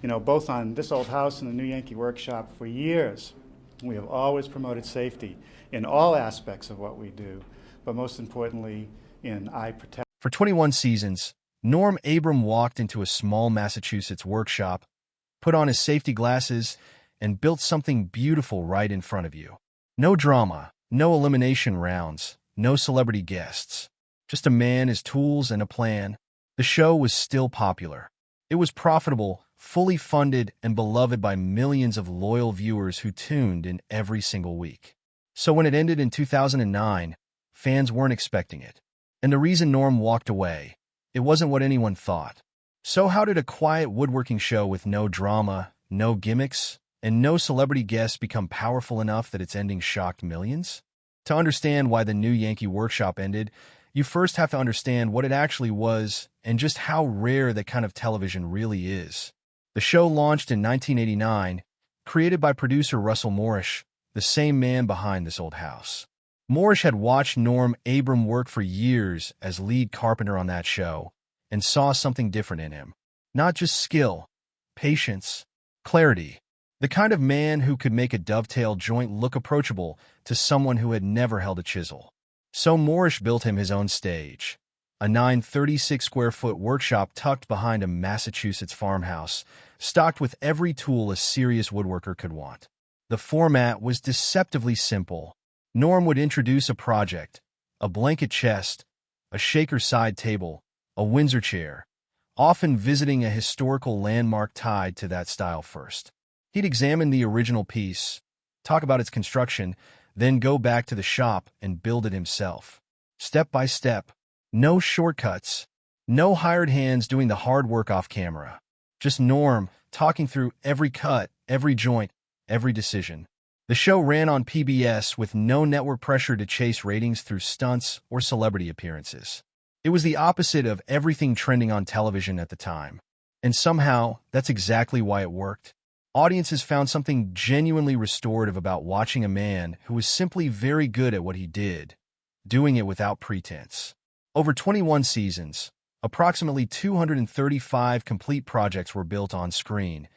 Both on this old house and the new Yankee Workshop for years, we have always promoted safety in all aspects of what we do, but most importantly, in eye protection. For 21 seasons, Norm Abram walked into a small Massachusetts workshop, put on his safety glasses, and built something beautiful right in front of you. No drama, no elimination rounds, no celebrity guests. Just a man, his tools, and a plan. The show was still popular. It was profitable, fully funded, and beloved by millions of loyal viewers who tuned in every single week. So when it ended in 2009, fans weren't expecting it. And the reason Norm walked away, it wasn't what anyone thought. So how did a quiet woodworking show with no drama, no gimmicks, and no celebrity guests become powerful enough that its ending shocked millions? To understand why the new Yankee Workshop ended, you first have to understand what it actually was and just how rare that kind of television really is. The show launched in 1989, created by producer Russell Morrish, the same man behind this old house. Morrish had watched Norm Abram work for years as lead carpenter on that show and saw something different in him. Not just skill, patience, clarity. The kind of man who could make a dovetail joint look approachable to someone who had never held a chisel. So Morrish built him his own stage, a 936-square-foot workshop tucked behind a Massachusetts farmhouse, stocked with every tool a serious woodworker could want. The format was deceptively simple. Norm would introduce a project, a blanket chest, a shaker side table, a Windsor chair, often visiting a historical landmark tied to that style first. He'd examine the original piece, talk about its construction, then go back to the shop and build it himself. Step by step, no shortcuts, no hired hands doing the hard work off camera. Just Norm talking through every cut, every joint, every decision. The show ran on PBS with no network pressure to chase ratings through stunts or celebrity appearances. It was the opposite of everything trending on television at the time. And somehow, that's exactly why it worked. Audiences found something genuinely restorative about watching a man who was simply very good at what he did, doing it without pretense. Over 21 seasons, approximately 235 complete projects were built on screen,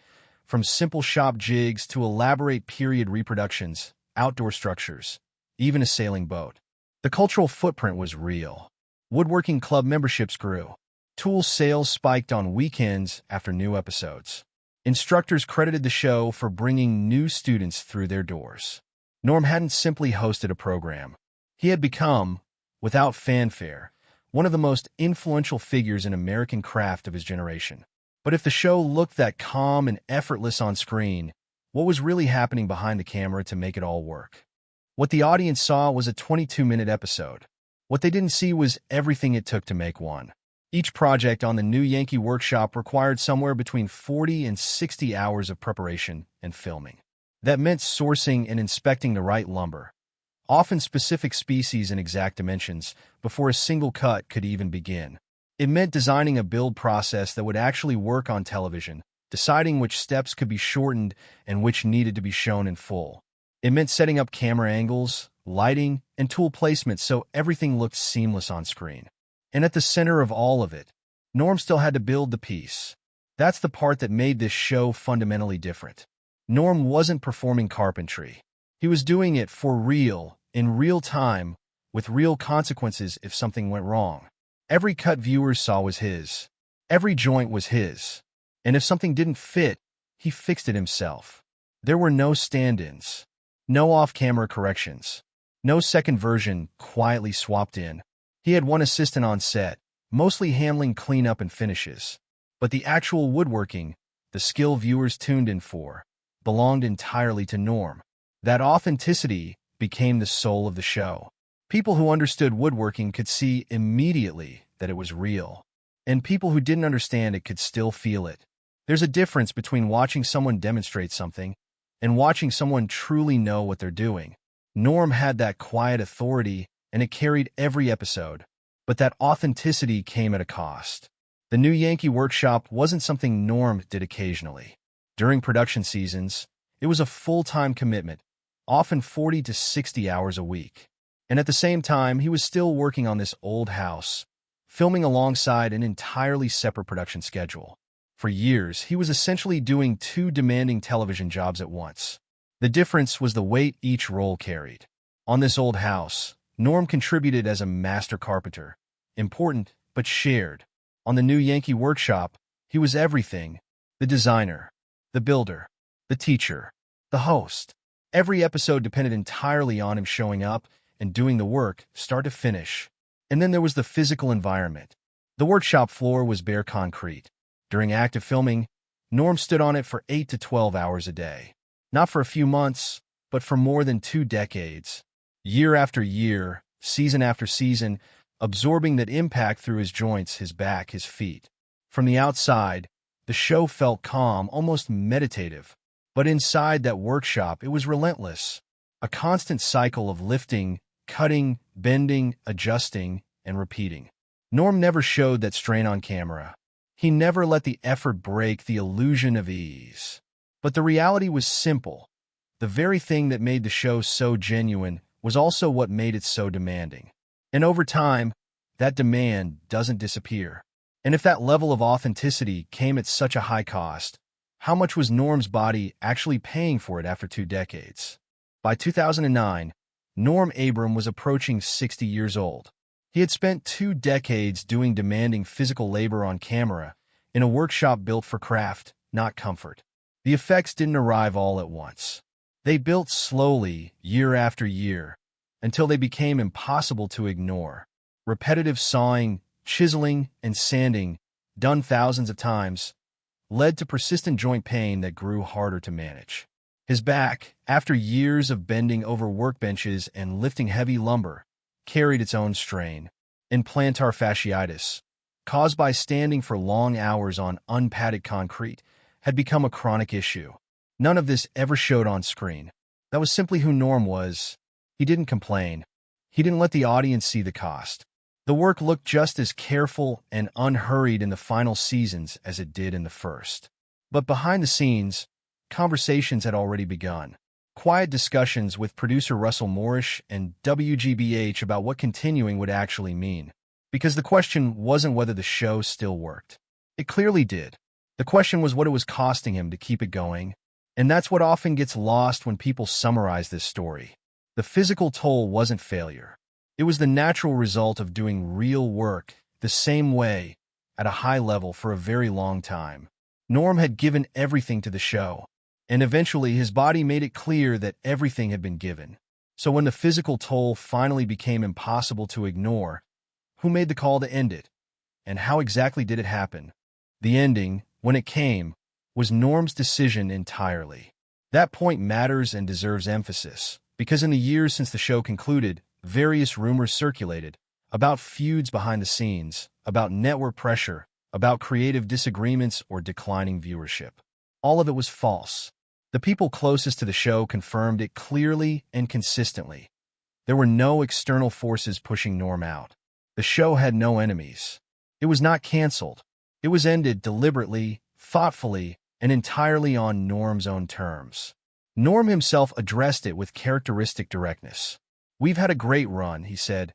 from simple shop jigs to elaborate period reproductions, outdoor structures, even a sailing boat. The cultural footprint was real. Woodworking club memberships grew. Tool sales spiked on weekends after new episodes. Instructors credited the show for bringing new students through their doors. Norm hadn't simply hosted a program. He had become, without fanfare, one of the most influential figures in American craft of his generation. But if the show looked that calm and effortless on screen, what was really happening behind the camera to make it all work? What the audience saw was a 22-minute episode. What they didn't see was everything it took to make one. Each project on the new Yankee Workshop required somewhere between 40 and 60 hours of preparation and filming. That meant sourcing and inspecting the right lumber, often specific species and exact dimensions, before a single cut could even begin. It meant designing a build process that would actually work on television, deciding which steps could be shortened and which needed to be shown in full. It meant setting up camera angles, lighting, and tool placement so everything looked seamless on screen. And at the center of all of it, Norm still had to build the piece. That's the part that made this show fundamentally different. Norm wasn't performing carpentry. He was doing it for real, in real time, with real consequences if something went wrong. Every cut viewers saw was his. Every joint was his. And if something didn't fit, he fixed it himself. There were no stand-ins, no off-camera corrections, no second version quietly swapped in. He had one assistant on set, mostly handling cleanup and finishes. But the actual woodworking, the skill viewers tuned in for, belonged entirely to Norm. That authenticity became the soul of the show. People who understood woodworking could see immediately that it was real, and people who didn't understand it could still feel it. There's a difference between watching someone demonstrate something and watching someone truly know what they're doing. Norm had that quiet authority, and it carried every episode, but that authenticity came at a cost. The new Yankee Workshop wasn't something Norm did occasionally. During production seasons, it was a full-time commitment, often 40 to 60 hours a week. And at the same time, he was still working on this old house, filming alongside an entirely separate production schedule. For years, he was essentially doing two demanding television jobs at once. The difference was the weight each role carried. On this old house, Norm contributed as a master carpenter, important but shared. On the new Yankee Workshop, he was everything: the designer, the builder, the teacher, the host. Every episode depended entirely on him showing up and doing the work, start to finish. And then there was the physical environment. The workshop floor was bare concrete. During active filming, Norm stood on it for 8 to 12 hours a day. Not for a few months, but for more than 2 decades. Year after year, season after season, absorbing that impact through his joints, his back, his feet. From the outside, the show felt calm, almost meditative. But inside that workshop, it was relentless. A constant cycle of lifting, cutting, bending, adjusting, and repeating. Norm never showed that strain on camera. He never let the effort break the illusion of ease. But the reality was simple. The very thing that made the show so genuine was also what made it so demanding. And over time, that demand doesn't disappear. And if that level of authenticity came at such a high cost, how much was Norm's body actually paying for it after 2 decades? By 2009, Norm Abram was approaching 60 years old. He had spent 2 decades doing demanding physical labor on camera in a workshop built for craft, not comfort. The effects didn't arrive all at once. They built slowly, year after year, until they became impossible to ignore. Repetitive sawing, chiseling, and sanding, done thousands of times, led to persistent joint pain that grew harder to manage. His back, after years of bending over workbenches and lifting heavy lumber, carried its own strain. And plantar fasciitis, caused by standing for long hours on unpadded concrete, had become a chronic issue. None of this ever showed on screen. That was simply who Norm was. He didn't complain. He didn't let the audience see the cost. The work looked just as careful and unhurried in the final seasons as it did in the first. But behind the scenes, conversations had already begun. Quiet discussions with producer Russell Morrish and WGBH about what continuing would actually mean. Because the question wasn't whether the show still worked. It clearly did. The question was what it was costing him to keep it going. And that's what often gets lost when people summarize this story. The physical toll wasn't failure. It was the natural result of doing real work the same way, at a high level for a very long time. Norm had given everything to the show. And eventually his body made it clear that everything had been given. So when the physical toll finally became impossible to ignore, who made the call to end it? And how exactly did it happen? The ending, when it came, was Norm's decision entirely. That point matters and deserves emphasis, because in the years since the show concluded, various rumors circulated about feuds behind the scenes, about network pressure, about creative disagreements or declining viewership. All of it was false. The people closest to the show confirmed it clearly and consistently. There were no external forces pushing Norm out. The show had no enemies. It was not canceled. It was ended deliberately, thoughtfully, and entirely on Norm's own terms. Norm himself addressed it with characteristic directness. "We've had a great run," he said.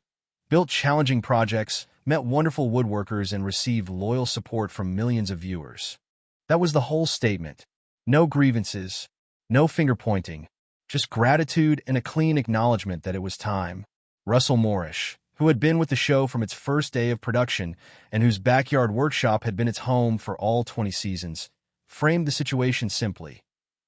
"Built challenging projects, met wonderful woodworkers, and received loyal support from millions of viewers." That was the whole statement. No grievances, no finger-pointing, just gratitude and a clean acknowledgement that it was time. Russell Morrish, who had been with the show from its first day of production and whose backyard workshop had been its home for all 20 seasons, framed the situation simply.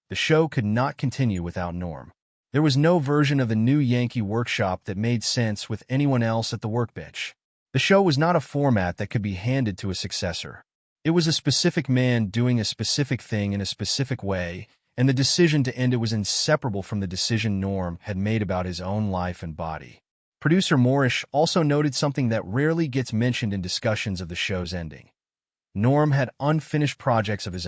The show could not continue without Norm. There was no version of the new Yankee Workshop that made sense with anyone else at the workbench. The show was not a format that could be handed to a successor. It was a specific man doing a specific thing in a specific way, and the decision to end it was inseparable from the decision Norm had made about his own life and body. Producer Morrish also noted something that rarely gets mentioned in discussions of the show's ending. Norm had unfinished projects of his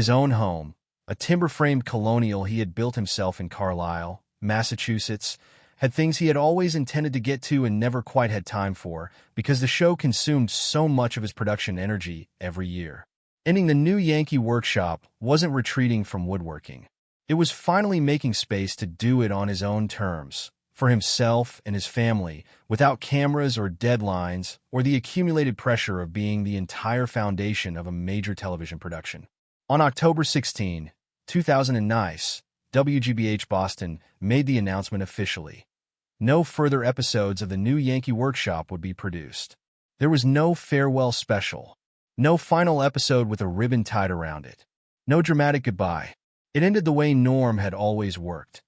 own home, a timber-framed colonial he had built himself in Carlisle, Massachusetts, had things he had always intended to get to and never quite had time for because the show consumed so much of his production energy every year. Ending the new Yankee Workshop wasn't retreating from woodworking. It was finally making space to do it on his own terms, for himself and his family, without cameras or deadlines or the accumulated pressure of being the entire foundation of a major television production. On October 16, 2009, WGBH Boston made the announcement officially. No further episodes of the new Yankee Workshop would be produced. There was no farewell special, no final episode with a ribbon tied around it, no dramatic goodbye. It ended the way Norm had always worked,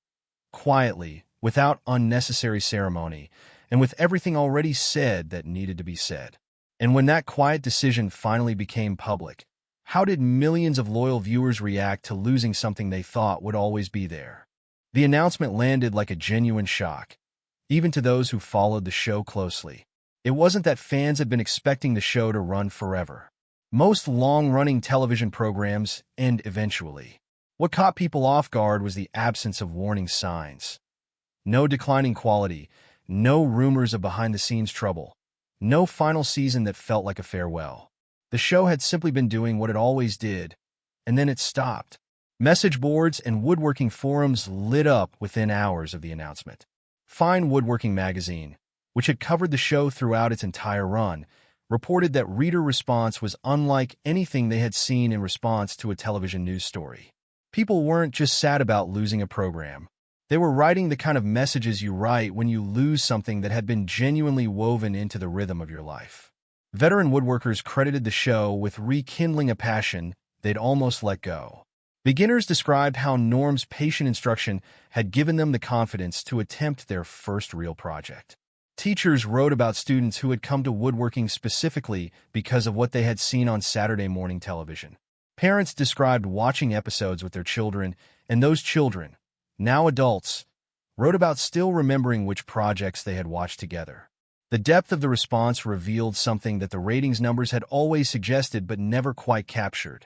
quietly, without unnecessary ceremony, and with everything already said that needed to be said. And when that quiet decision finally became public, how did millions of loyal viewers react to losing something they thought would always be there? The announcement landed like a genuine shock, even to those who followed the show closely. It wasn't that fans had been expecting the show to run forever. Most long-running television programs end eventually. What caught people off guard was the absence of warning signs. No declining quality, no rumors of behind-the-scenes trouble, no final season that felt like a farewell. The show had simply been doing what it always did, and then it stopped. Message boards and woodworking forums lit up within hours of the announcement. Fine Woodworking magazine, which had covered the show throughout its entire run, reported that reader response was unlike anything they had seen in response to a television news story. People weren't just sad about losing a program. They were writing the kind of messages you write when you lose something that had been genuinely woven into the rhythm of your life. Veteran woodworkers credited the show with rekindling a passion they'd almost let go. Beginners described how Norm's patient instruction had given them the confidence to attempt their first real project. Teachers wrote about students who had come to woodworking specifically because of what they had seen on Saturday morning television. Parents described watching episodes with their children, and those children, now adults, wrote about still remembering which projects they had watched together. The depth of the response revealed something that the ratings numbers had always suggested but never quite captured.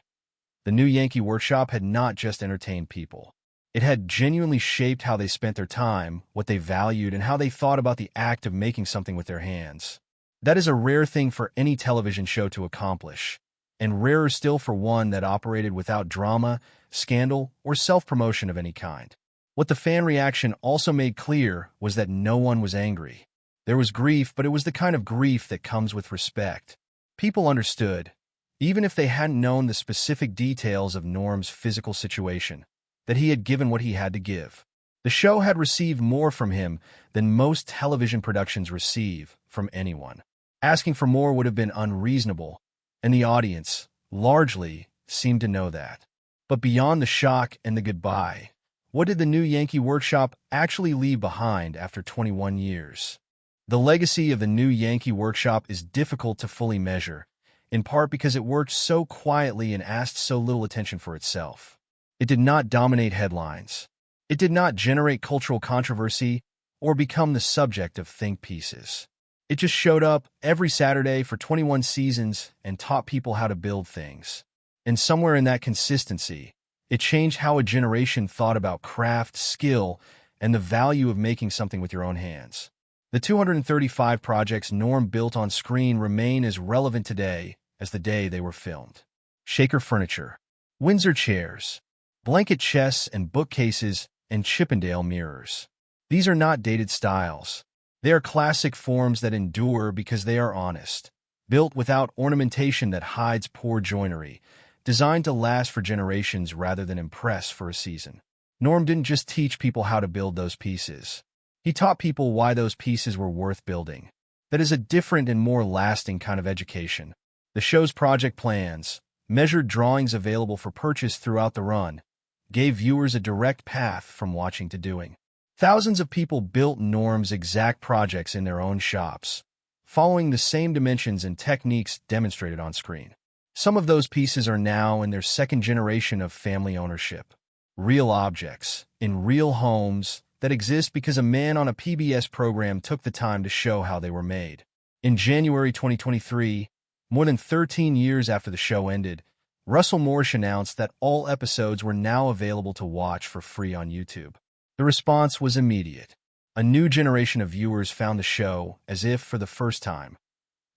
The new Yankee Workshop had not just entertained people. It had genuinely shaped how they spent their time, what they valued, and how they thought about the act of making something with their hands. That is a rare thing for any television show to accomplish, and rarer still for one that operated without drama, scandal, or self-promotion of any kind. What the fan reaction also made clear was that no one was angry. There was grief, but it was the kind of grief that comes with respect. People understood, even if they hadn't known the specific details of Norm's physical situation, that he had given what he had to give. The show had received more from him than most television productions receive from anyone. Asking for more would have been unreasonable, and the audience, largely, seemed to know that. But beyond the shock and the goodbye, what did the new Yankee Workshop actually leave behind after 21 years? The legacy of the new Yankee Workshop is difficult to fully measure, in part because it worked so quietly and asked so little attention for itself. It did not dominate headlines. It did not generate cultural controversy or become the subject of think pieces. It just showed up every Saturday for 21 seasons and taught people how to build things. And somewhere in that consistency, it changed how a generation thought about craft, skill, and the value of making something with your own hands. The 235 projects Norm built on screen remain as relevant today as the day they were filmed. Shaker furniture, Windsor chairs, blanket chests and bookcases, and Chippendale mirrors. These are not dated styles. They are classic forms that endure because they are honest, built without ornamentation that hides poor joinery, designed to last for generations rather than impress for a season. Norm didn't just teach people how to build those pieces. He taught people why those pieces were worth building. That is a different and more lasting kind of education. The show's project plans, measured drawings available for purchase throughout the run, gave viewers a direct path from watching to doing. Thousands of people built Norm's exact projects in their own shops, following the same dimensions and techniques demonstrated on screen. Some of those pieces are now in their second generation of family ownership. Real objects, in real homes, that exist because a man on a PBS program took the time to show how they were made. In January 2023, more than 13 years after the show ended, Russell Morrish announced that all episodes were now available to watch for free on YouTube. The response was immediate. A new generation of viewers found the show as if for the first time.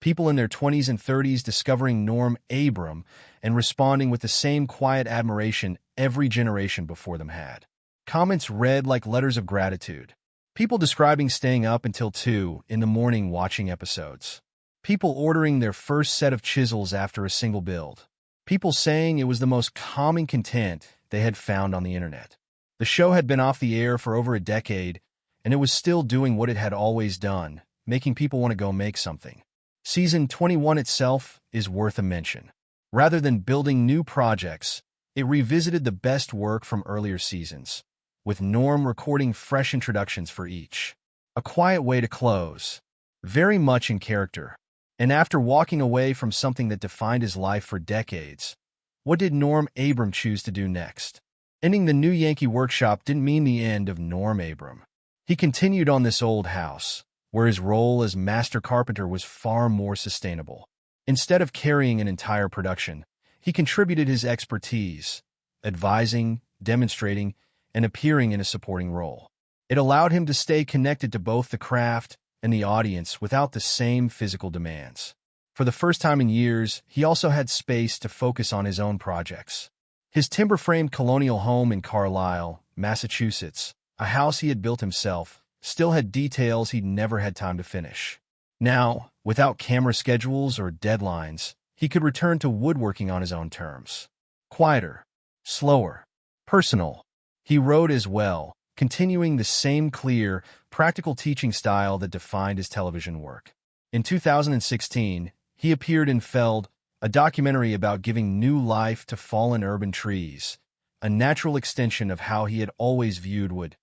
People in their 20s and 30s discovering Norm Abram and responding with the same quiet admiration every generation before them had. Comments read like letters of gratitude. People describing staying up until 2 in the morning watching episodes. People ordering their first set of chisels after a single build. People saying it was the most calming content they had found on the internet. The show had been off the air for over a decade, and it was still doing what it had always done, making people want to go make something. Season 21 itself is worth a mention. Rather than building new projects, it revisited the best work from earlier seasons, with Norm recording fresh introductions for each. A quiet way to close, very much in character. And after walking away from something that defined his life for decades, what did Norm Abram choose to do next? Ending the new Yankee Workshop didn't mean the end of Norm Abram. He continued on this old house, where his role as master carpenter was far more sustainable. Instead of carrying an entire production, he contributed his expertise, advising, demonstrating, and appearing in a supporting role. It allowed him to stay connected to both the craft and the audience without the same physical demands. For the first time in years, he also had space to focus on his own projects. His timber-framed colonial home in Carlisle, Massachusetts, a house he had built himself, still had details he'd never had time to finish. Now, without camera schedules or deadlines, he could return to woodworking on his own terms. Quieter, slower, personal. He wrote as well, continuing the same clear, practical teaching style that defined his television work. In 2016, he appeared in Felled, a documentary about giving new life to fallen urban trees, a natural extension of how he had always viewed wood,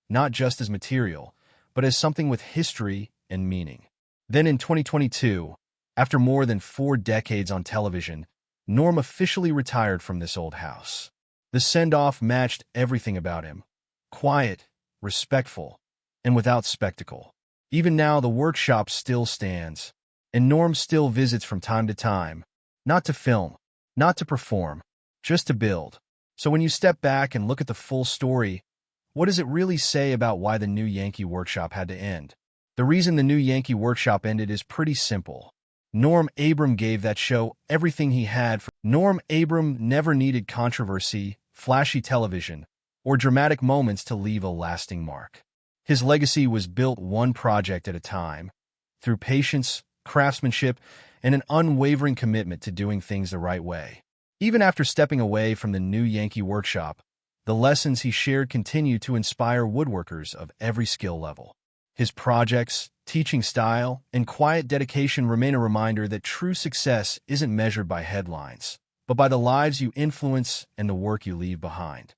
not just as material, but as something with history and meaning. Then in 2022, after more than 4 decades on television, Norm officially retired from this old house. The send-off matched everything about him. Quiet, respectful, and without spectacle. Even now, the workshop still stands, and Norm still visits from time to time, not to film, not to perform, just to build. So when you step back and look at the full story, what does it really say about why the new Yankee Workshop had to end? The reason the new Yankee Workshop ended is pretty simple. Norm Abram gave that show everything he had. Norm Abram never needed controversy, flashy television, or dramatic moments to leave a lasting mark. His legacy was built one project at a time, through patience, craftsmanship, and an unwavering commitment to doing things the right way. Even after stepping away from the new Yankee Workshop, the lessons he shared continue to inspire woodworkers of every skill level. His projects, teaching style, and quiet dedication remain a reminder that true success isn't measured by headlines, but by the lives you influence and the work you leave behind.